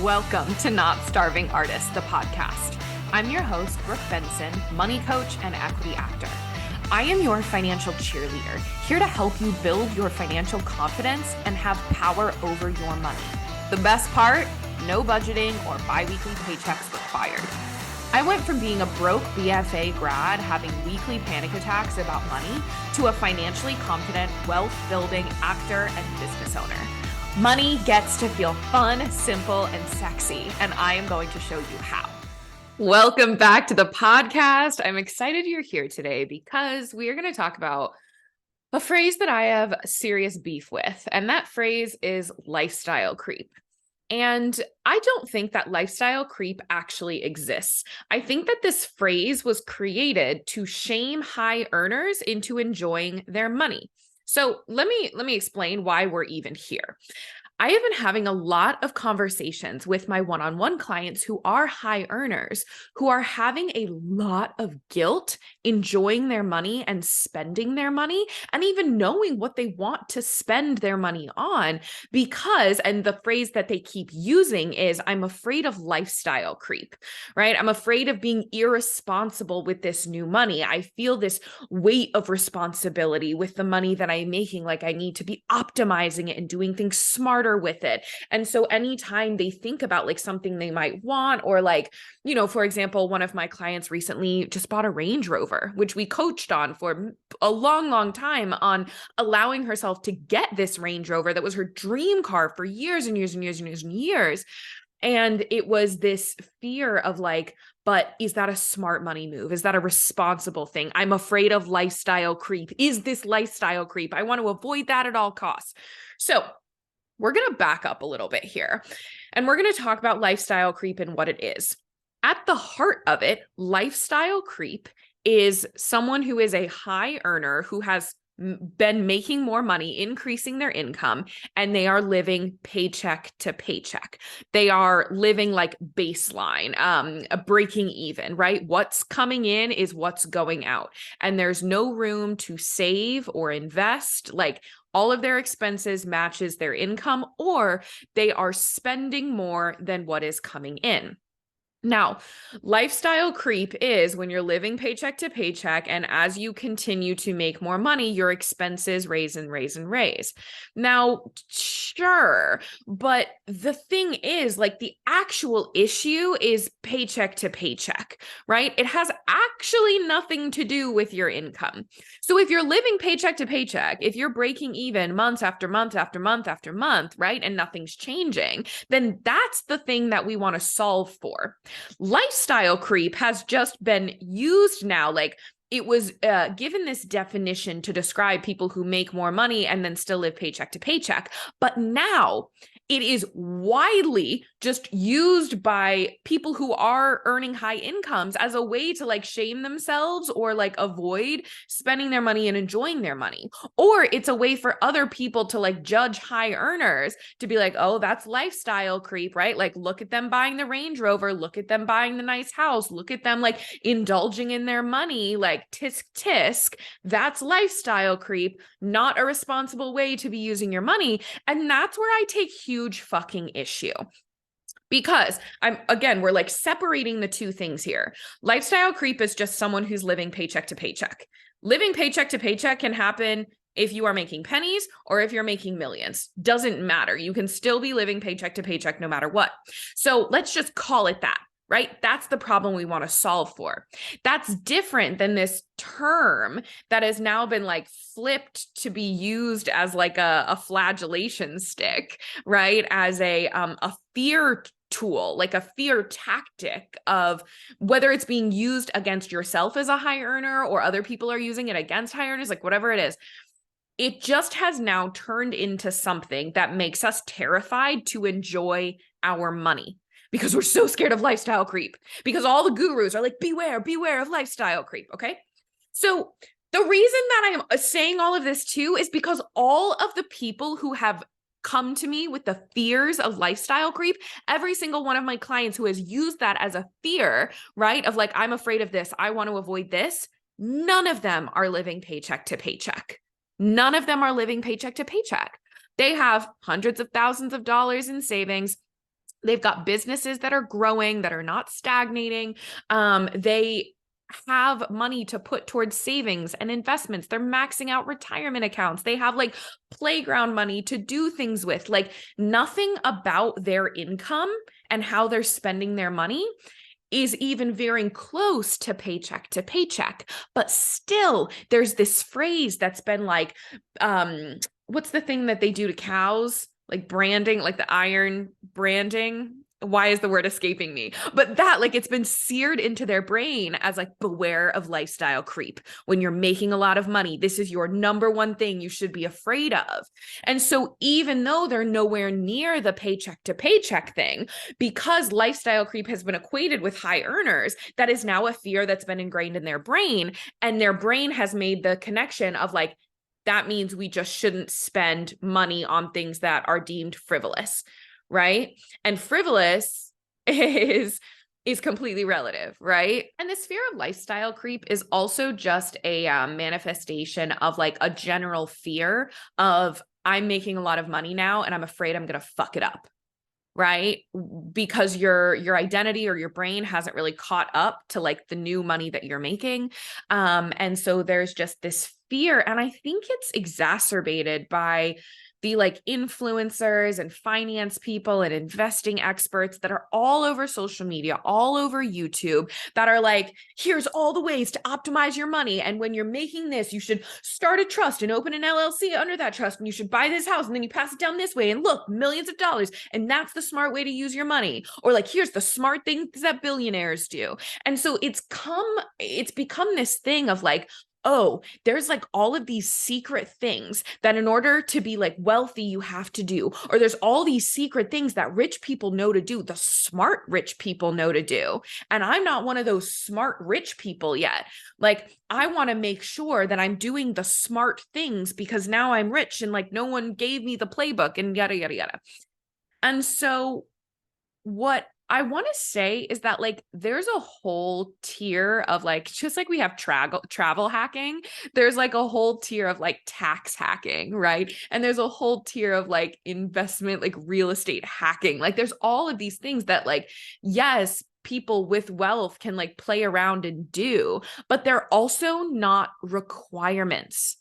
Welcome to Not Starving Artist, the podcast. I'm your host, Brooke Benson, money coach and equity actor. I am your financial cheerleader, here to help you build your financial confidence and have power over your money. The best part, no budgeting or bi-weekly paychecks required. I went from being a broke BFA grad having weekly panic attacks about money to a financially confident, wealth-building actor and business owner. Money gets to feel fun, simple, and sexy, and I am going to show you how. Welcome back to the podcast. I'm excited you're here today because we are going to talk about a phrase that I have serious beef with, and that phrase is lifestyle creep. And I don't think that lifestyle creep actually exists. I think that this phrase was created to shame high earners into enjoying their money. So let me explain why we're even here. I have been having a lot of conversations with my one-on-one clients who are high earners, who are having a lot of guilt enjoying their money and spending their money, and even knowing what they want to spend their money on because, and the phrase that they keep using is, I'm afraid of lifestyle creep, right? I'm afraid of being irresponsible with this new money. I feel this weight of responsibility with the money that I'm making, like I need to be optimizing it and doing things smarter with it. And so anytime they think about like something they might want, or like, you know, for example, one of my clients recently just bought a Range Rover, which we coached on for a long, long time on allowing herself to get this Range Rover that was her dream car for years and years and years and years and years. And it was this fear of like, but is that a smart money move? Is that a responsible thing? I'm afraid of lifestyle creep. Is this lifestyle creep? I want to avoid that at all costs. So we're going to back up a little bit here, and we're going to talk about lifestyle creep and what it is. At the heart of it, lifestyle creep is someone who is a high earner who has been making more money, increasing their income, and they are living paycheck to paycheck. They are living like baseline, breaking even, right? What's coming in is what's going out, and there's no room to save or invest. Like all of their expenses matches their income, or they are spending more than what is coming in. Now, lifestyle creep is when you're living paycheck to paycheck, and as you continue to make more money, your expenses raise and raise and raise. Now, sure, but the thing is, like, the actual issue is paycheck to paycheck, right? It has actually nothing to do with your income. So if you're living paycheck to paycheck, if you're breaking even month after month after month after month, right, and nothing's changing, then that's the thing that we want to solve for. Lifestyle creep has just been used now, like it was given this definition to describe people who make more money and then still live paycheck to paycheck. But now it is widely just used by people who are earning high incomes as a way to like shame themselves or like avoid spending their money and enjoying their money. Or it's a way for other people to like judge high earners to be like, oh, that's lifestyle creep, right? Like, look at them buying the Range Rover, look at them buying the nice house, look at them like indulging in their money, like tisk tisk. That's lifestyle creep, not a responsible way to be using your money. And that's where I take huge fucking issue. Because we're like separating the two things here. Lifestyle creep is just someone who's living paycheck to paycheck. Living paycheck to paycheck can happen if you are making pennies or if you're making millions. Doesn't matter. You can still be living paycheck to paycheck no matter what. So let's just call it that. Right? That's the problem we want to solve for. That's different than this term that has now been like flipped to be used as like a flagellation stick, right? As a fear tool, like a fear tactic of whether it's being used against yourself as a high earner or other people are using it against high earners, like whatever it is. It just has now turned into something that makes us terrified to enjoy our money. Because we're so scared of lifestyle creep, because all the gurus are like, beware of lifestyle creep. Okay. So the reason that I'm saying all of this too is because all of the people who have come to me with the fears of lifestyle creep, every single one of my clients who has used that as a fear, right? Of like, I'm afraid of this, I want to avoid this. None of them are living paycheck to paycheck. None of them are living paycheck to paycheck. They have hundreds of thousands of dollars in savings. They've got businesses that are growing, that are not stagnating. They have money to put towards savings and investments. They're maxing out retirement accounts. They have like playground money to do things with. Like nothing about their income and how they're spending their money is even veering close to paycheck. But still, there's this phrase that's been like, what's the thing that they do to cows? Like branding, like the iron branding. Why is the word escaping me? But that, like, it's been seared into their brain as like, beware of lifestyle creep. When you're making a lot of money, this is your number one thing you should be afraid of. And so even though they're nowhere near the paycheck to paycheck thing, because lifestyle creep has been equated with high earners, that is now a fear that's been ingrained in their brain. And their brain has made the connection of like, that means we just shouldn't spend money on things that are deemed frivolous, right? And frivolous is completely relative, right? And this fear of lifestyle creep is also just a manifestation of like a general fear of, I'm making a lot of money now and I'm afraid I'm going to fuck it up, right? Because your identity or your brain hasn't really caught up to like the new money that you're making. And so there's just this fear. And I think it's exacerbated by the like influencers and finance people and investing experts that are all over social media, all over YouTube, that are like, here's all the ways to optimize your money. And when you're making this, you should start a trust and open an LLC under that trust. And you should buy this house and then you pass it down this way. And look, millions of dollars. And that's the smart way to use your money. Or like, here's the smart things that billionaires do. And so it's become this thing of like, oh, there's like all of these secret things that in order to be like wealthy, you have to do, or there's all these secret things that rich people know to do, the smart rich people know to do. And I'm not one of those smart rich people yet. Like, I want to make sure that I'm doing the smart things because now I'm rich and like no one gave me the playbook and yada, yada, yada. And so what I want to say is that like there's a whole tier of like, just like we have travel hacking, there's like a whole tier of like tax hacking, right? And there's a whole tier of like investment, like real estate hacking. Like there's all of these things that like, yes, people with wealth can like play around and do, but they're also not requirements.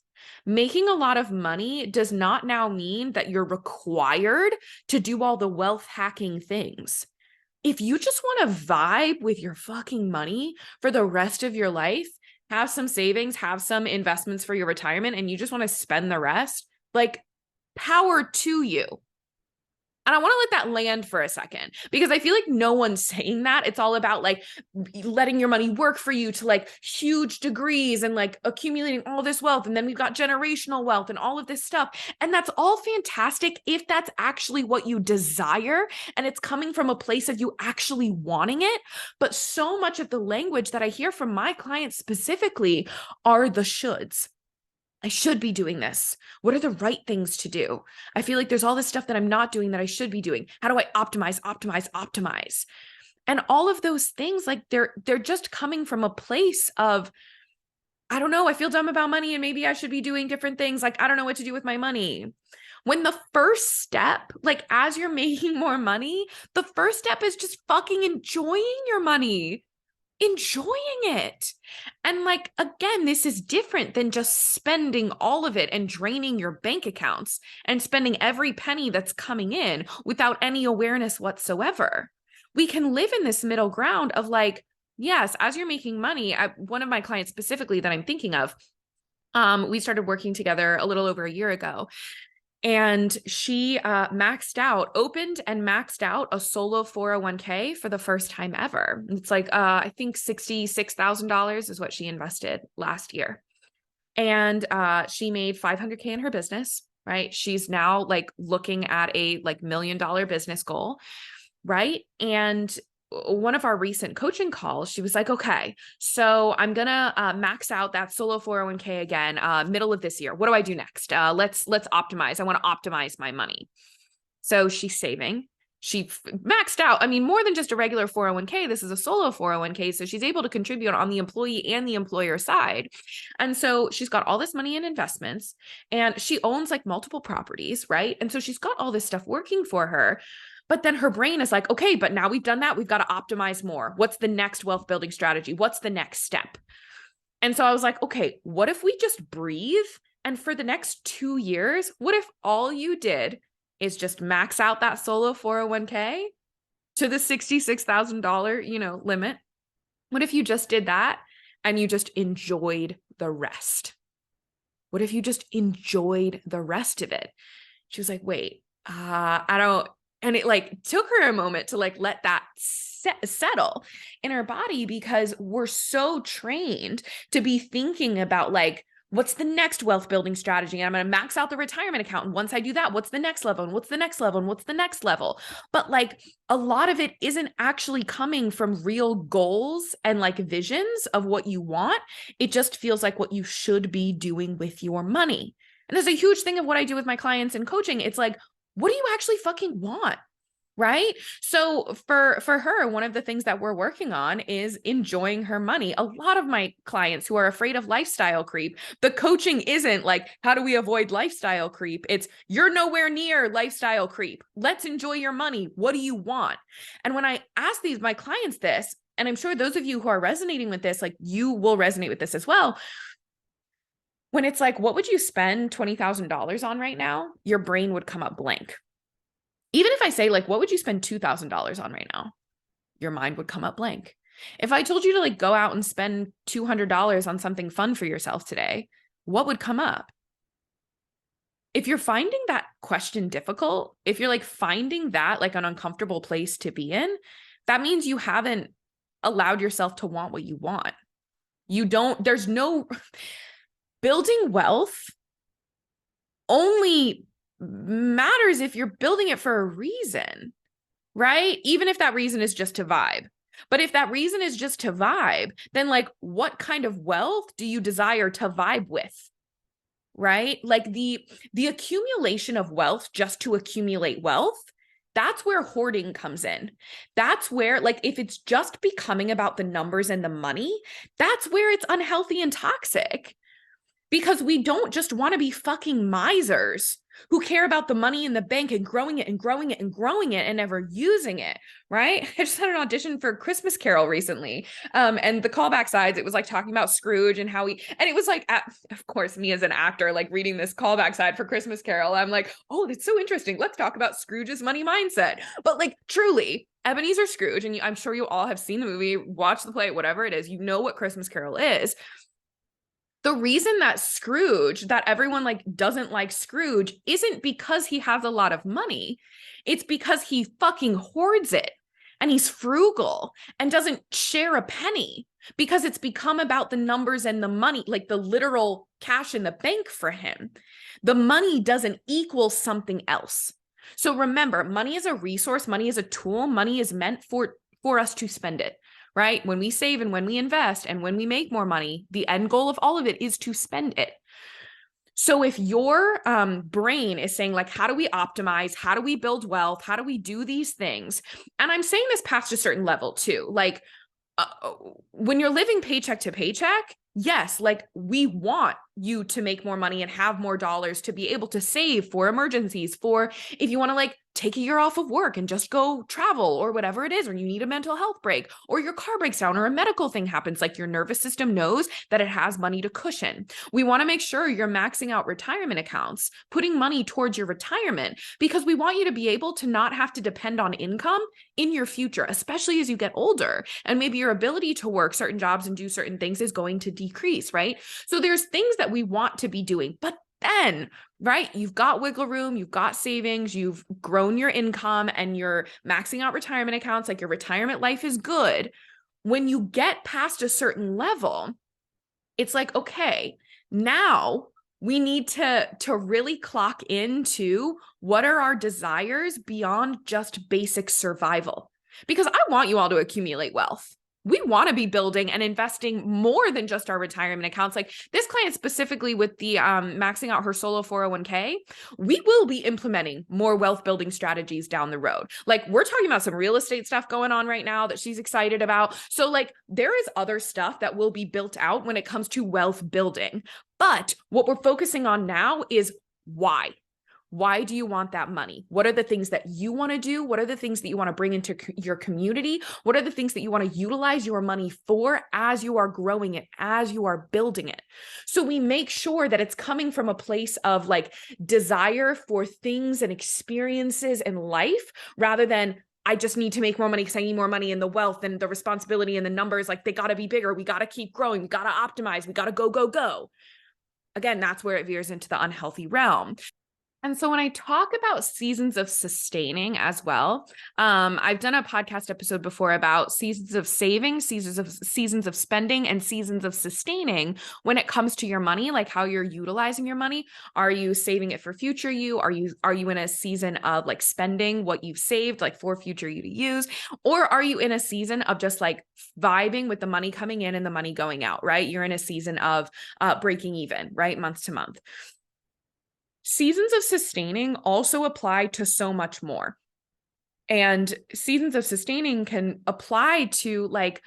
Making a lot of money does not now mean that you're required to do all the wealth hacking things. If you just want to vibe with your fucking money for the rest of your life, have some savings, have some investments for your retirement, and you just want to spend the rest, like, power to you. And I want to let that land for a second because I feel like no one's saying that. It's all about like letting your money work for you to like huge degrees and like accumulating all this wealth. And then we've got generational wealth and all of this stuff. And that's all fantastic if that's actually what you desire and it's coming from a place of you actually wanting it. But so much of the language that I hear from my clients specifically are the shoulds. I should be doing this. What are the right things to do? I feel like there's all this stuff that I'm not doing that I should be doing. How do I optimize? And all of those things, like they're just coming from a place of, I don't know, I feel dumb about money and maybe I should be doing different things. Like, I don't know what to do with my money. When the first step, like as you're making more money, the first step is just fucking enjoying your money. Enjoying it. And like, again, this is different than just spending all of it and draining your bank accounts and spending every penny that's coming in without any awareness whatsoever. We can live in this middle ground of like, yes, as you're making money, one of my clients specifically that I'm thinking of, we started working together a little over a year ago. And she opened and maxed out a solo 401k for the first time ever. It's like, I think $66,000 is what she invested last year. And she made $500K in her business, right? She's now like looking at a like $1 million business goal, right? And one of our recent coaching calls, she was like, okay, so I'm going to max out that solo 401k again, middle of this year. What do I do next? Let's optimize. I want to optimize my money. So she's saving. She maxed out. I mean, more than just a regular 401k. This is a solo 401k. So she's able to contribute on the employee and the employer side. And so she's got all this money in investments and she owns like multiple properties, right? And so she's got all this stuff working for her. But then her brain is like, okay, but now we've done that. We've got to optimize more. What's the next wealth building strategy? What's the next step? And so I was like, okay, what if we just breathe? And for the next 2 years, what if all you did is just max out that solo 401k to the $66,000, limit? What if you just did that and you just enjoyed the rest? What if you just enjoyed the rest of it? She was like, wait, I don't, and it like took her a moment to like let that settle in her body, because we're so trained to be thinking about like, what's the next wealth building strategy? And I'm going to max out the retirement account. And once I do that, what's the next level? And what's the next level? And what's the next level? But like a lot of it isn't actually coming from real goals and like visions of what you want. It just feels like what you should be doing with your money. And there's a huge thing of what I do with my clients in coaching. It's like, what do you actually fucking want? Right? So for her, one of the things that we're working on is enjoying her money. A lot of my clients who are afraid of lifestyle creep, the coaching isn't like, how do we avoid lifestyle creep? It's, you're nowhere near lifestyle creep. Let's enjoy your money. What do you want? And when I ask my clients this, and I'm sure those of you who are resonating with this, like you will resonate with this as well. When it's like, what would you spend $20,000 on right now? Your brain would come up blank. Even if I say like, what would you spend $2,000 on right now? Your mind would come up blank. If I told you to like go out and spend $200 on something fun for yourself today, what would come up? If you're finding that question difficult, if you're like finding that like an uncomfortable place to be in, that means you haven't allowed yourself to want what you want. There's no building wealth only matters if you're building it for a reason, right? Even if that reason is just to vibe. But if that reason is just to vibe, then like what kind of wealth do you desire to vibe with? Right? Like the accumulation of wealth just to accumulate wealth, that's where hoarding comes in. That's where, like, if it's just becoming about the numbers and the money, that's where it's unhealthy and toxic. Because we don't just want to be fucking misers who care about the money in the bank and growing it and growing it and growing it and never using it, right? I just had an audition for Christmas Carol recently. And the callback sides, it was like talking about Scrooge and and it was like, of course, me as an actor, like reading this callback side for Christmas Carol, I'm like, oh, that's so interesting. Let's talk about Scrooge's money mindset. But like truly, Ebenezer Scrooge, and I'm sure you all have seen the movie, watched the play, whatever it is, you know what Christmas Carol is. The reason that Scrooge, that everyone like doesn't like Scrooge, isn't because he has a lot of money. It's because he fucking hoards it and he's frugal and doesn't share a penny, because it's become about the numbers and the money, like the literal cash in the bank for him. The money doesn't equal something else. So remember, money is a resource, money is a tool, money is meant for us to spend it. Right? When we save and when we invest and when we make more money, the end goal of all of it is to spend it. So if your brain is saying like, how do we optimize? How do we build wealth? How do we do these things? And I'm saying this past a certain level too. Like when you're living paycheck to paycheck, yes, like we want you to make more money and have more dollars to be able to save for emergencies, for if you want to like take a year off of work and just go travel or whatever it is, or you need a mental health break or your car breaks down or a medical thing happens, like your nervous system knows that it has money to cushion. We want to make sure you're maxing out retirement accounts, putting money towards your retirement, because we want you to be able to not have to depend on income in your future, especially as you get older and maybe your ability to work certain jobs and do certain things is going to decrease, right? So there's things that we want to be doing, but then, right, you've got wiggle room, you've got savings, you've grown your income and you're maxing out retirement accounts, like your retirement life is good. When you get past a certain level, it's like, okay, now we need to really clock into what are our desires beyond just basic survival. Because I want you all to accumulate wealth. We want to be building and investing more than just our retirement accounts. Like this client specifically with the maxing out her solo 401k, we will be implementing more wealth building strategies down the road. Like we're talking about some real estate stuff going on right now that she's excited about. So like there is other stuff that will be built out when it comes to wealth building. But what we're focusing on now is why. Why do you want that money? What are the things that you want to do? What are the things that you want to bring into your community? What are the things that you want to utilize your money for as you are growing it, as you are building it? So we make sure that it's coming from a place of like desire for things and experiences in life rather than I just need to make more money because I need more money, and the wealth and the responsibility and the numbers, like they got to be bigger. We got to keep growing. We got to optimize. We got to go, go, go. Again, that's where it veers into the unhealthy realm. And so when I talk about seasons of sustaining as well, I've done a podcast episode before about seasons of saving, seasons of spending, and seasons of sustaining when it comes to your money, like how you're utilizing your money. Are you saving it for future you? Are you in a season of like spending what you've saved, like for future you to use? Or are you in a season of just like vibing with the money coming in and the money going out, right? You're in a season of breaking even, right? Month to month. Seasons of sustaining also apply to so much more. And seasons of sustaining can apply to like,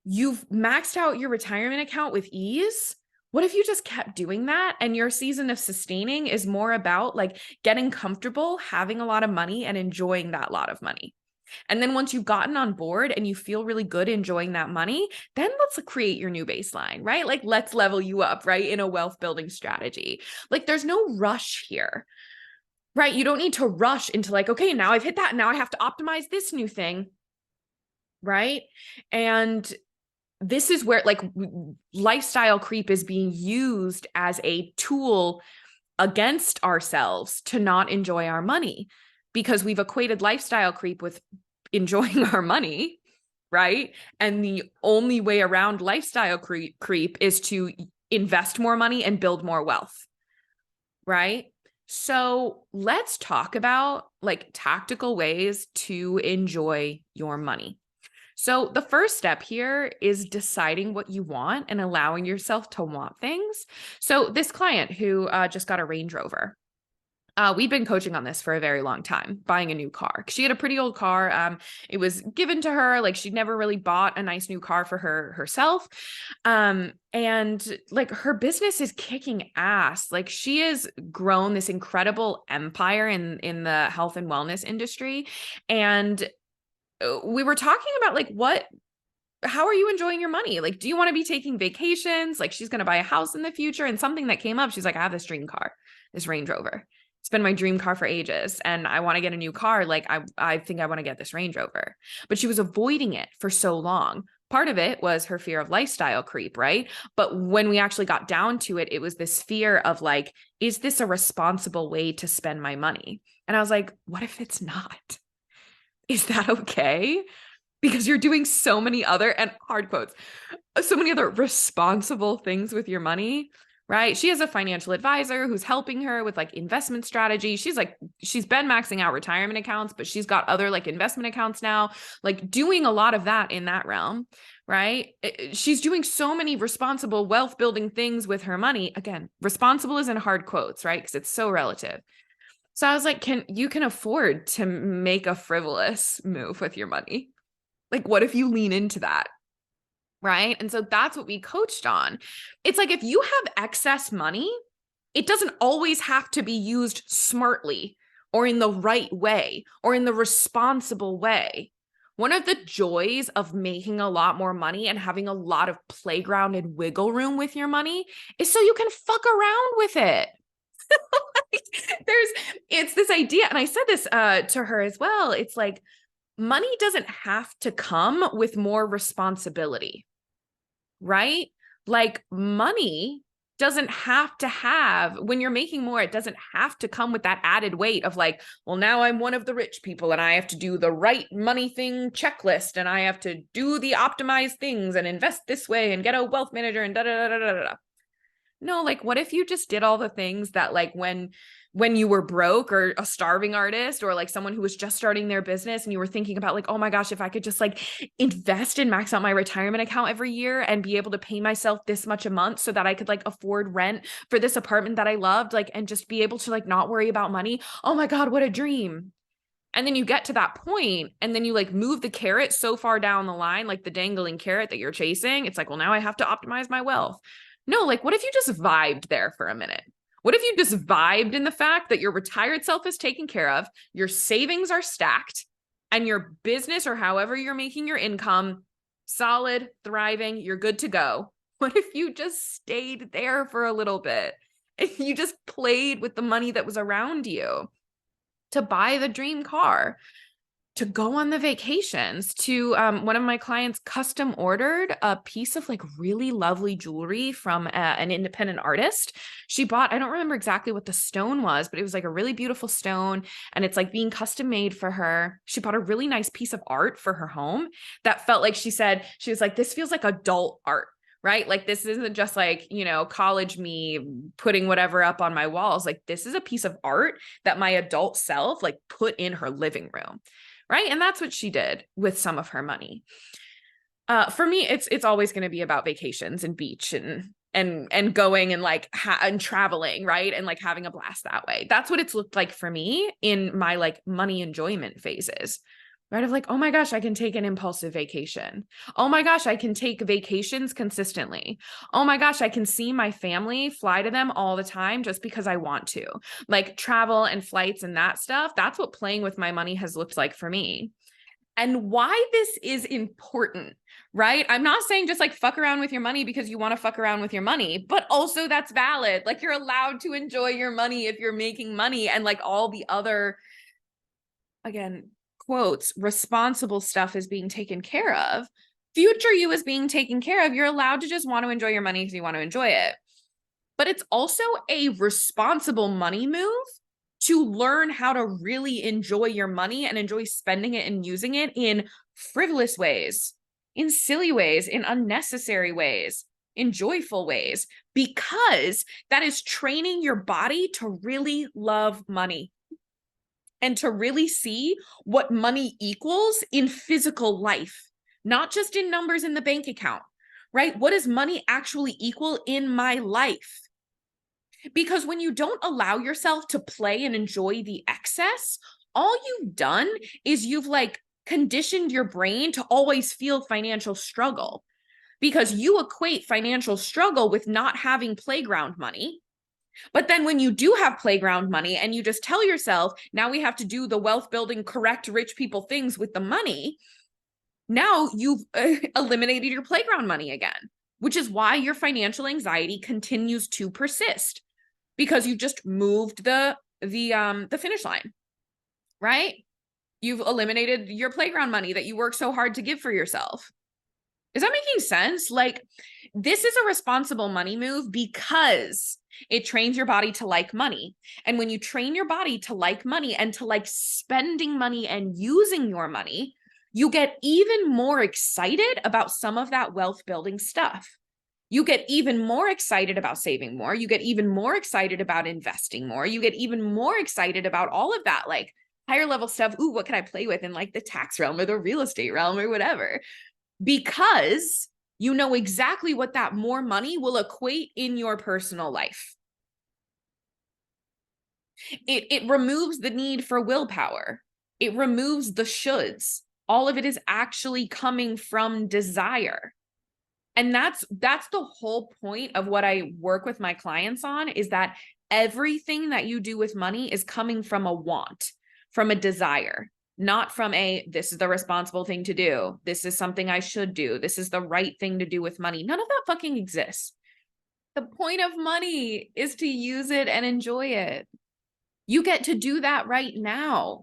you've maxed out your retirement account with ease. What if you just kept doing that? And your season of sustaining is more about like getting comfortable, having a lot of money and enjoying that lot of money. And then once you've gotten on board and you feel really good enjoying that money, then let's create your new baseline, right? Like let's level you up, right? In a wealth building strategy. Like there's no rush here, right? You don't need to rush into like, okay, now I've hit that. Now I have to optimize this new thing, right? And this is where like lifestyle creep is being used as a tool against ourselves to not enjoy our money, because we've equated lifestyle creep with enjoying our money, right? And the only way around lifestyle creep is to invest more money and build more wealth, right? So let's talk about like tactical ways to enjoy your money. So the first step here is deciding what you want and allowing yourself to want things. So this client who just got a Range Rover, we've been coaching on this for a very long time, buying a new car. She had a pretty old car. It was given to her. Like she'd never really bought a nice new car for herself. And like her business is kicking ass. Like she has grown this incredible empire in the health and wellness industry. And we were talking about like, how are you enjoying your money? Like, do you want to be taking vacations? Like she's going to buy a house in the future. And something that came up, she's like, I have this dream car, this Range Rover. It's been my dream car for ages and I want to get a new car. Like I think I want to get this Range Rover, but she was avoiding it for so long. Part of it was her fear of lifestyle creep, right? But when we actually got down to it, it was this fear of like, is this a responsible way to spend my money? And I was like, what if it's not? Is that okay? Because you're doing so many other, and hard quotes, so many other responsible things with your money, right? She has a financial advisor who's helping her with like investment strategy. She's been maxing out retirement accounts, but she's got other like investment accounts now, like doing a lot of that in that realm, right? She's doing so many responsible wealth building things with her money. Again, responsible is in hard quotes, right? Because it's so relative. So I was like, you can afford to make a frivolous move with your money? Like, what if you lean into that? Right. And so that's what we coached on. It's like, if you have excess money, it doesn't always have to be used smartly or in the right way or in the responsible way. One of the joys of making a lot more money and having a lot of playground and wiggle room with your money is so you can fuck around with it. It's this idea. And I said this to her as well. It's like, money doesn't have to come with more responsibility, right? Like money doesn't have to have, when you're making more, it doesn't have to come with that added weight of like, well, now I'm one of the rich people and I have to do the right money thing checklist and I have to do the optimized things and invest this way and get a wealth manager and da da da da da da. No, like what if you just did all the things that like when you were broke or a starving artist or like someone who was just starting their business and you were thinking about like, oh my gosh, if I could just like invest and max out my retirement account every year and be able to pay myself this much a month so that I could like afford rent for this apartment that I loved, like, and just be able to like not worry about money. Oh my God, what a dream. And then you get to that point and then you like move the carrot so far down the line, like the dangling carrot that you're chasing. It's like, well, now I have to optimize my wealth. No, like what if you just vibed there for a minute? What if you just vibed in the fact that your retired self is taken care of, your savings are stacked, and your business or however you're making your income solid, thriving, you're good to go? What if you just stayed there for a little bit? And you just played with the money that was around you to buy the dream car, to go on the vacations, to one of my clients custom ordered a piece of like really lovely jewelry from an independent artist. She bought, I don't remember exactly what the stone was, but it was like a really beautiful stone, and it's like being custom made for her. She bought a really nice piece of art for her home that felt like, she said, she was like, this feels like adult art, right? Like this isn't just like, you know, college me putting whatever up on my walls. Like this is a piece of art that my adult self like put in her living room. Right. And that's what she did with some of her money. For me, it's always going to be about vacations and beach and going and like and traveling, right? And like having a blast that way. That's what it's looked like for me in my like money enjoyment phases, right? Of like, oh my gosh, I can take an impulsive vacation. Oh my gosh, I can take vacations consistently. Oh my gosh, I can see my family, fly to them all the time just because I want to. Like travel and flights and that stuff. That's what playing with my money has looked like for me. And why this is important, right? I'm not saying just like fuck around with your money because you want to fuck around with your money, but also that's valid. Like you're allowed to enjoy your money if you're making money, and like all the other, again, quotes, responsible stuff is being taken care of. Future you is being taken care of. You're allowed to just want to enjoy your money because you want to enjoy it. But it's also a responsible money move to learn how to really enjoy your money and enjoy spending it and using it in frivolous ways, in silly ways, in unnecessary ways, in joyful ways, because that is training your body to really love money and to really see what money equals in physical life, not just in numbers in the bank account, right? What does money actually equal in my life? Because when you don't allow yourself to play and enjoy the excess, all you've done is you've like conditioned your brain to always feel financial struggle, because you equate financial struggle with not having playground money. But then when you do have playground money and you just tell yourself, now we have to do the wealth building, correct rich people things with the money, now you've eliminated your playground money again, which is why your financial anxiety continues to persist, because you just moved the finish line, right? You've eliminated your playground money that you work so hard to give for yourself. Is that making sense? Like, this is a responsible money move because it trains your body to like money. And when you train your body to like money and to like spending money and using your money, you get even more excited about some of that wealth building stuff. You get even more excited about saving more. You get even more excited about investing more. You get even more excited about all of that, like higher level stuff. Ooh, what can I play with in like the tax realm or the real estate realm or whatever? Because you know exactly what that more money will equate in your personal life. It removes the need for willpower. It removes the shoulds. All of it is actually coming from desire. And that's the whole point of what I work with my clients on, is that everything that you do with money is coming from a want, from a desire, not from a, this is the responsible thing to do. This is something I should do. This is the right thing to do with money. None of that fucking exists. The point of money is to use it and enjoy it. You get to do that right now.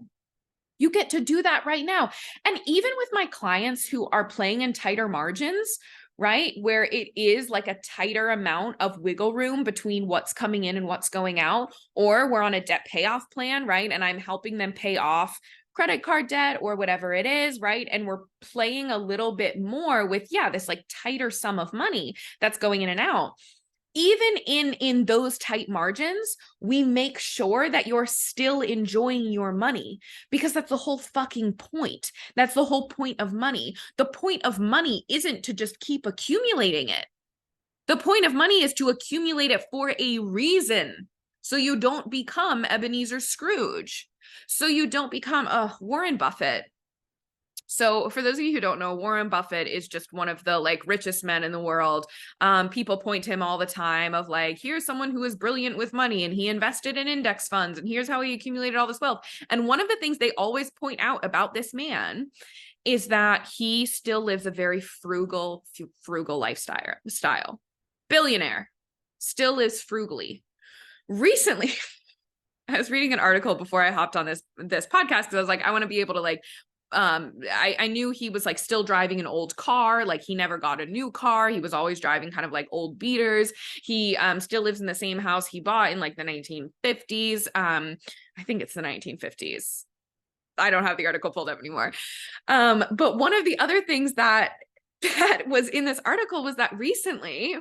You get to do that right now. And even with my clients who are playing in tighter margins, right, where it is like a tighter amount of wiggle room between what's coming in and what's going out, or we're on a debt payoff plan, right, and I'm helping them pay off credit card debt or whatever it is, right, and we're playing a little bit more with, this like tighter sum of money that's going in and out. Even in those tight margins, we make sure that you're still enjoying your money, because that's the whole fucking point. That's the whole point of money. The point of money isn't to just keep accumulating it. The point of money is to accumulate it for a reason. So you don't become Ebenezer Scrooge. So you don't become Warren Buffett. So for those of you who don't know, Warren Buffett is just one of the like richest men in the world. People point to him all the time of like, here's someone who is brilliant with money and he invested in index funds and here's how he accumulated all this wealth. And one of the things they always point out about this man is that he still lives a very frugal lifestyle. Billionaire, still lives frugally. Recently, I was reading an article before I hopped on this podcast because I was like, I want to be able to like, I knew he was like still driving an old car. Like he never got a new car. He was always driving kind of like old beaters. He still lives in the same house he bought in like the 1950s. I think it's the 1950s. I don't have the article pulled up anymore. But one of the other things that was in this article was that recently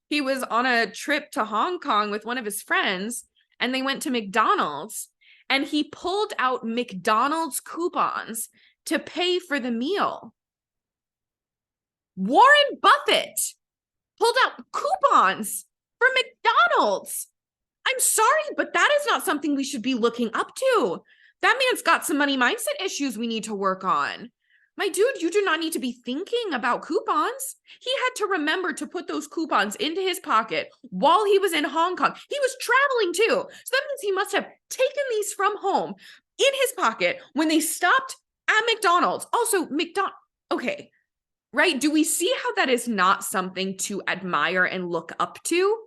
he was on a trip to Hong Kong with one of his friends and they went to McDonald's and he pulled out McDonald's coupons to pay for the meal. Warren Buffett pulled out coupons for McDonald's. I'm sorry, but that is not something we should be looking up to. That man's got some money mindset issues we need to work on. My dude, you do not need to be thinking about coupons. He had to remember to put those coupons into his pocket while he was in Hong Kong. He was traveling too. So that means he must have taken these from home in his pocket when they stopped at McDonald's. Also, okay, right? Do we see how that is not something to admire and look up to?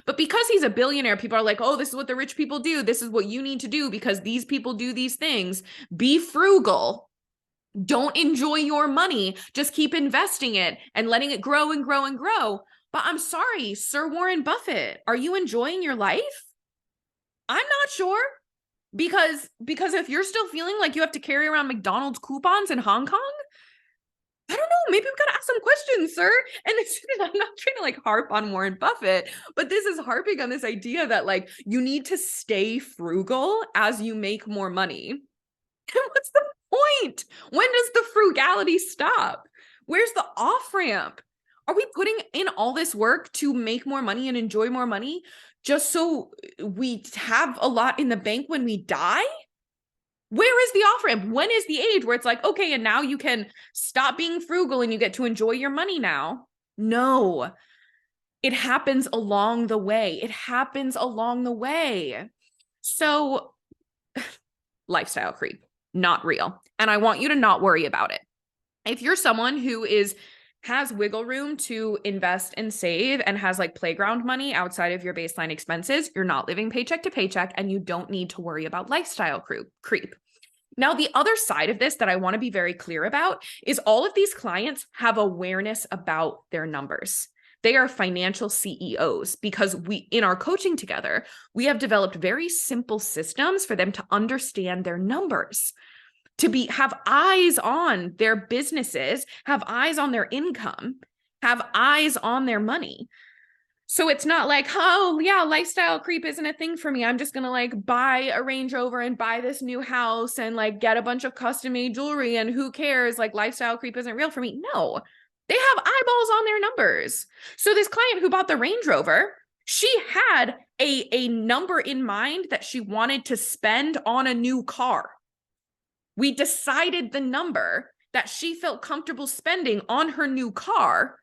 But because he's a billionaire, people are like, oh, this is what the rich people do. This is what you need to do because these people do these things. Be frugal. Don't enjoy your money. Just keep investing it and letting it grow and grow and grow. But I'm sorry, Sir Warren Buffett, are you enjoying your life? I'm not sure. Because if you're still feeling like you have to carry around McDonald's coupons in Hong Kong, I don't know, maybe we've got to ask some questions, sir. And I'm not trying to like harp on Warren Buffett, but this is harping on this idea that like you need to stay frugal as you make more money. And what's the point? When does the frugality stop? Where's the off ramp? Are we putting in all this work to make more money and enjoy more money just so we have a lot in the bank when we die? Where is the off ramp? When is the age where it's like, okay, and now you can stop being frugal and you get to enjoy your money now? No, it happens along the way. It happens along the way. So lifestyle creep, not real. And I want you to not worry about it. If you're someone who has wiggle room to invest and save and has like playground money outside of your baseline expenses, you're not living paycheck to paycheck and you don't need to worry about lifestyle creep. Now, the other side of this that I want to be very clear about is all of these clients have awareness about their numbers. They are financial CEOs because in our coaching together, we have developed very simple systems for them to understand their numbers, to have eyes on their businesses, have eyes on their income, have eyes on their money. So it's not like, oh yeah, lifestyle creep isn't a thing for me. I'm just going to like buy a Range Rover and buy this new house and like get a bunch of custom made jewelry and who cares? Like lifestyle creep isn't real for me. No, they have eyeballs on their numbers. So this client who bought the Range Rover, she had a number in mind that she wanted to spend on a new car. We decided the number that she felt comfortable spending on her new car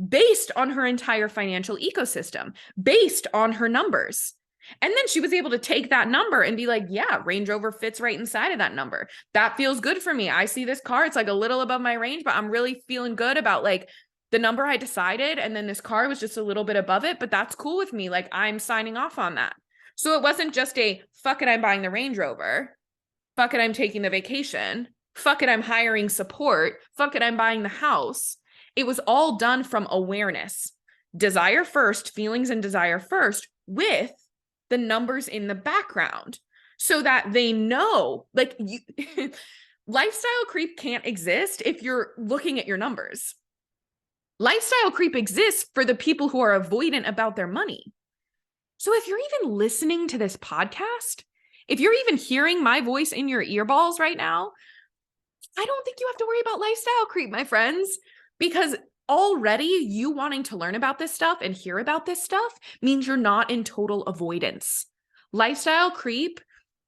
based on her entire financial ecosystem, based on her numbers. And then she was able to take that number and be like, yeah, Range Rover fits right inside of that number. That feels good for me. I see this car. It's like a little above my range, but I'm really feeling good about like the number I decided. And then this car was just a little bit above it, but that's cool with me. Like I'm signing off on that. So it wasn't just a fuck it, I'm buying the Range Rover. Fuck it, I'm taking the vacation. Fuck it, I'm hiring support. Fuck it, I'm buying the house. It was all done from awareness. Desire first, feelings and desire first, with the numbers in the background so that they know, like lifestyle creep can't exist if you're looking at your numbers. Lifestyle creep exists for the people who are avoidant about their money. So if you're even listening to this podcast, if you're even hearing my voice in your earballs right now, I don't think you have to worry about lifestyle creep, my friends, because already you wanting to learn about this stuff and hear about this stuff means you're not in total avoidance. Lifestyle creep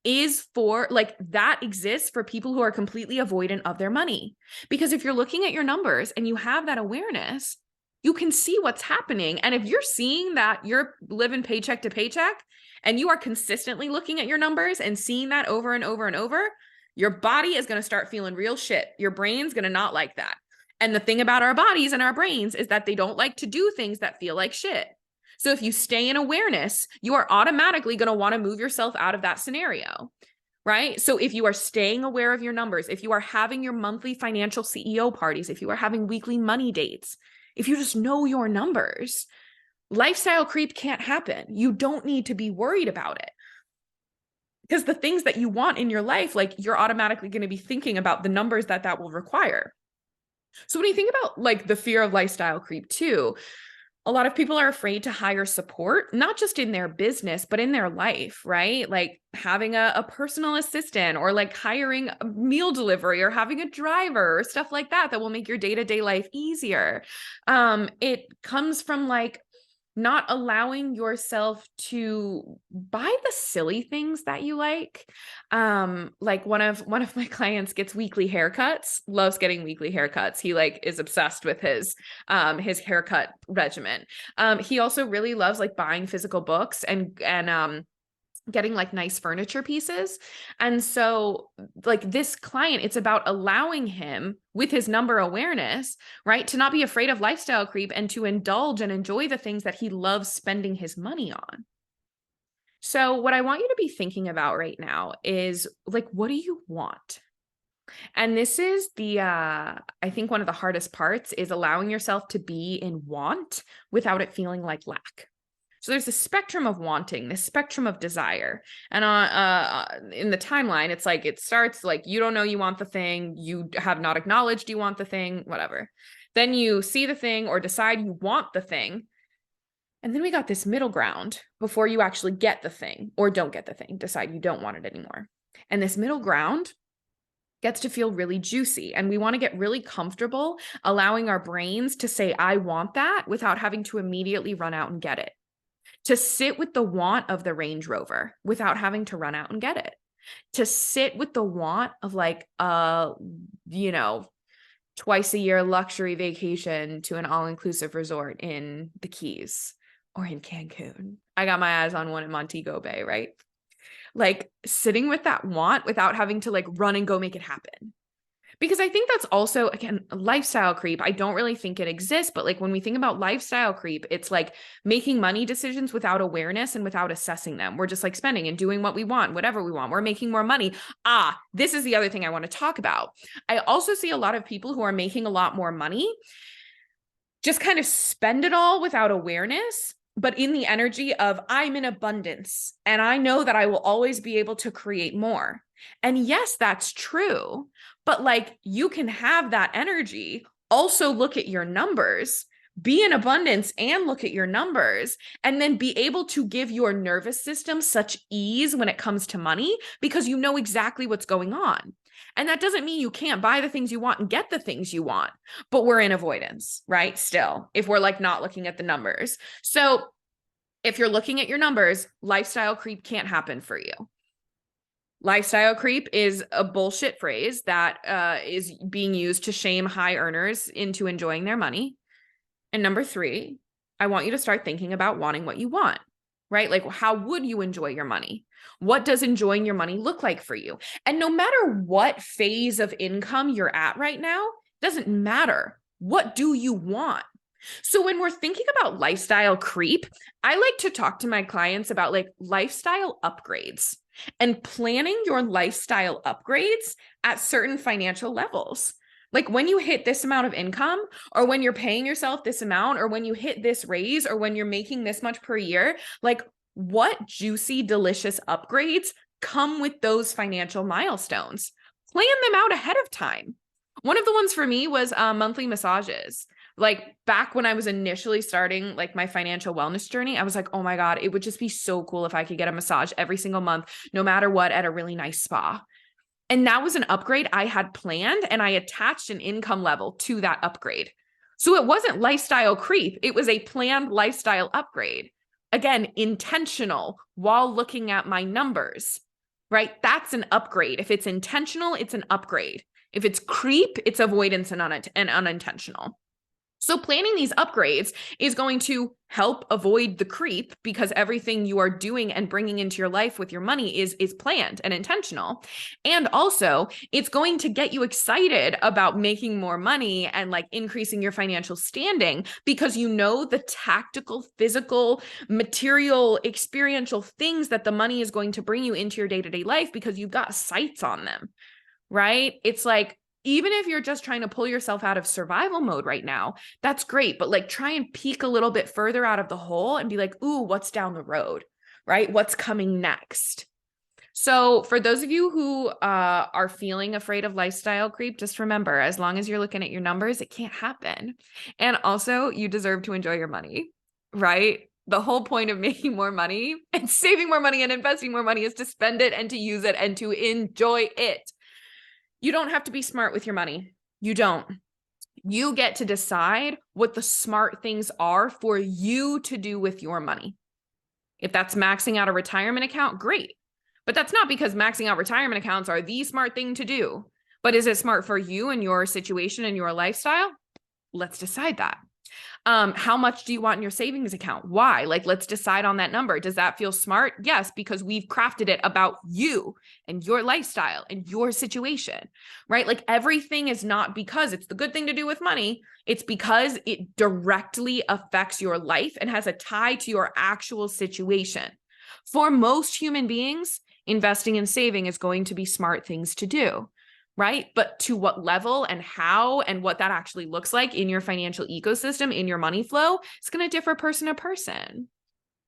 is for like, that exists for people who are completely avoidant of their money. Because if you're looking at your numbers and you have that awareness, you can see what's happening. And if you're seeing that you're living paycheck to paycheck and you are consistently looking at your numbers and seeing that over and over and over, your body is going to start feeling real shit. Your brain's going to not like that. And the thing about our bodies and our brains is that they don't like to do things that feel like shit. So if you stay in awareness, you are automatically going to want to move yourself out of that scenario, right? So if you are staying aware of your numbers, if you are having your monthly financial CEO parties, if you are having weekly money dates, if you just know your numbers, lifestyle creep can't happen. You don't need to be worried about it. Because the things that you want in your life, like, you're automatically going to be thinking about the numbers that will require. So when you think about like the fear of lifestyle creep too, a lot of people are afraid to hire support, not just in their business, but in their life, right? Like having a personal assistant, or like hiring a meal delivery, or having a driver, or stuff like that will make your day-to-day life easier. It comes from like not allowing yourself to buy the silly things that you like. Like one of my clients gets weekly haircuts, loves getting weekly haircuts. He like is obsessed with his haircut regimen. He also really loves like buying physical books and getting like nice furniture pieces. And so like this client, it's about allowing him with his number awareness, right, to not be afraid of lifestyle creep and to indulge and enjoy the things that he loves spending his money on. So what I want you to be thinking about right now is like, what do you want? And this is I think one of the hardest parts is allowing yourself to be in want without it feeling like lack. So there's a spectrum of wanting, this spectrum of desire. And in the timeline, it's like, it starts like, you don't know you want the thing, you have not acknowledged you want the thing, whatever. Then you see the thing or decide you want the thing. And then we got this middle ground before you actually get the thing or don't get the thing, decide you don't want it anymore. And this middle ground gets to feel really juicy. And we want to get really comfortable allowing our brains to say, I want that, without having to immediately run out and get it. To sit with the want of the Range Rover without having to run out and get it. To sit with the want of like, twice a year luxury vacation to an all-inclusive resort in the Keys or in Cancun. I got my eyes on one in Montego Bay, right? Like sitting with that want without having to like run and go make it happen. Because I think that's also, again, lifestyle creep. I don't really think it exists, but like when we think about lifestyle creep, it's like making money decisions without awareness and without assessing them. We're just like spending and doing what we want, whatever we want. We're making more money. This is the other thing I want to talk about. I also see a lot of people who are making a lot more money just kind of spend it all without awareness, but in the energy of, I'm in abundance and I know that I will always be able to create more. And yes, that's true. But like, you can have that energy, also look at your numbers, be in abundance and look at your numbers, and then be able to give your nervous system such ease when it comes to money because you know exactly what's going on. And that doesn't mean you can't buy the things you want and get the things you want, but we're in avoidance, right? Still, if we're like not looking at the numbers. So if you're looking at your numbers, lifestyle creep can't happen for you. Lifestyle creep is a bullshit phrase that is being used to shame high earners into enjoying their money. And number 3, I want you to start thinking about wanting what you want, right? Like, how would you enjoy your money? What does enjoying your money look like for you? And no matter what phase of income you're at right now, doesn't matter. What do you want? So when we're thinking about lifestyle creep, I like to talk to my clients about like lifestyle upgrades and planning your lifestyle upgrades at certain financial levels. Like when you hit this amount of income, or when you're paying yourself this amount, or when you hit this raise, or when you're making this much per year, like what juicy, delicious upgrades come with those financial milestones? Plan them out ahead of time. One of the ones for me was monthly massages. Like back when I was initially starting like my financial wellness journey, I was like, oh my God, it would just be so cool if I could get a massage every single month, no matter what, at a really nice spa. And that was an upgrade I had planned, and I attached an income level to that upgrade. So it wasn't lifestyle creep. It was a planned lifestyle upgrade. Again, intentional while looking at my numbers, right? That's an upgrade. If it's intentional, it's an upgrade. If it's creep, it's avoidance and unintentional. So planning these upgrades is going to help avoid the creep because everything you are doing and bringing into your life with your money is planned and intentional. And also, it's going to get you excited about making more money and like increasing your financial standing because you know the tactical, physical, material, experiential things that the money is going to bring you into your day-to-day life because you've got sights on them, right? It's like, even if you're just trying to pull yourself out of survival mode right now, that's great. But like try and peek a little bit further out of the hole and be like, ooh, what's down the road, right? What's coming next? So for those of you who are feeling afraid of lifestyle creep, just remember, as long as you're looking at your numbers, it can't happen. And also you deserve to enjoy your money, right? The whole point of making more money and saving more money and investing more money is to spend it and to use it and to enjoy it. You don't have to be smart with your money. You don't. You get to decide what the smart things are for you to do with your money. If that's maxing out a retirement account, great. But that's not because maxing out retirement accounts are the smart thing to do. But is it smart for you and your situation and your lifestyle? Let's decide that. How much do you want in your savings account? Why? Like, let's decide on that number. Does that feel smart? Yes, because we've crafted it about you and your lifestyle and your situation, right? Like everything is not because it's the good thing to do with money. It's because it directly affects your life and has a tie to your actual situation. For most human beings, investing and saving is going to be smart things to do. Right? But to what level and how and what that actually looks like in your financial ecosystem, in your money flow, it's going to differ person to person.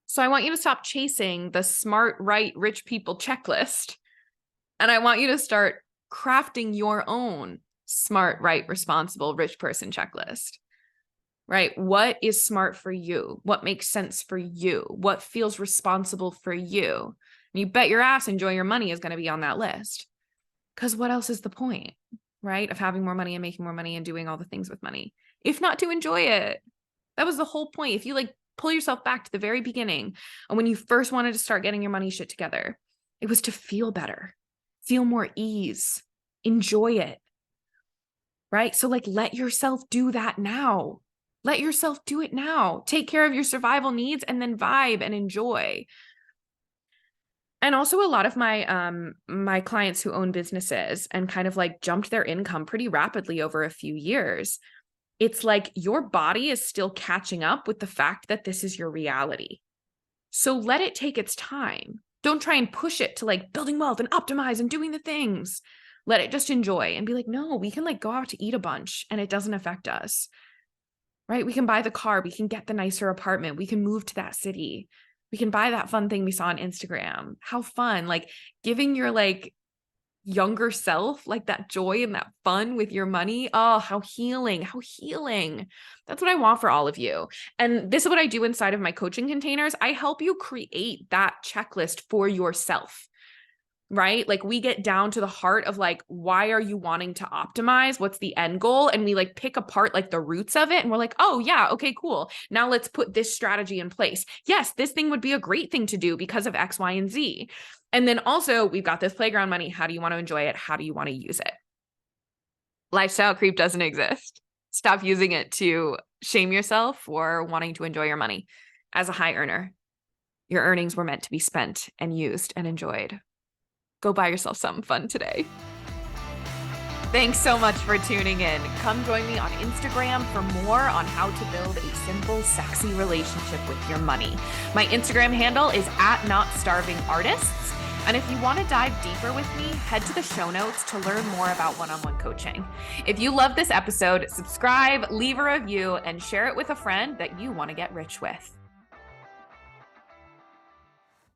So I want you to stop chasing the smart, right, rich people checklist. And I want you to start crafting your own smart, right, responsible, rich person checklist. Right? What is smart for you? What makes sense for you? What feels responsible for you? And you bet your ass enjoy your money is going to be on that list. Because what else is the point, right, of having more money and making more money and doing all the things with money, if not to enjoy it? That was the whole point. If you like pull yourself back to the very beginning and when you first wanted to start getting your money shit together, it was to feel better, feel more ease, enjoy it, right? So like let yourself do that now. Let yourself do it now. Take care of your survival needs and then vibe and enjoy. And also a lot of my clients who own businesses and kind of like jumped their income pretty rapidly over a few years. It's like your body is still catching up with the fact that this is your reality. So let it take its time. Don't try and push it to like building wealth and optimize and doing the things. Let it just enjoy and be like, no, we can like go out to eat a bunch and it doesn't affect us, right? We can buy the car. We can get the nicer apartment. We can move to that city. We can buy that fun thing we saw on Instagram. How fun, like giving your like younger self like that joy and that fun with your money. Oh, how healing, how healing. That's what I want for all of you. And this is what I do inside of my coaching containers. I help you create that checklist for yourself. Right? Like we get down to the heart of like, why are you wanting to optimize? What's the end goal? And we like pick apart like the roots of it. And we're like, oh yeah, okay, cool. Now let's put this strategy in place. Yes, this thing would be a great thing to do because of X, Y, and Z. And then also we've got this playground money. How do you want to enjoy it? How do you want to use it? Lifestyle creep doesn't exist. Stop using it to shame yourself for wanting to enjoy your money. As a high earner, your earnings were meant to be spent and used and enjoyed. Go buy yourself something fun today. Thanks so much for tuning in. Come join me on Instagram for more on how to build a simple, sexy relationship with your money. My Instagram handle is @NotStarvingArtists. And if you want to dive deeper with me, head to the show notes to learn more about one-on-one coaching. If you love this episode, subscribe, leave a review, and share it with a friend that you want to get rich with.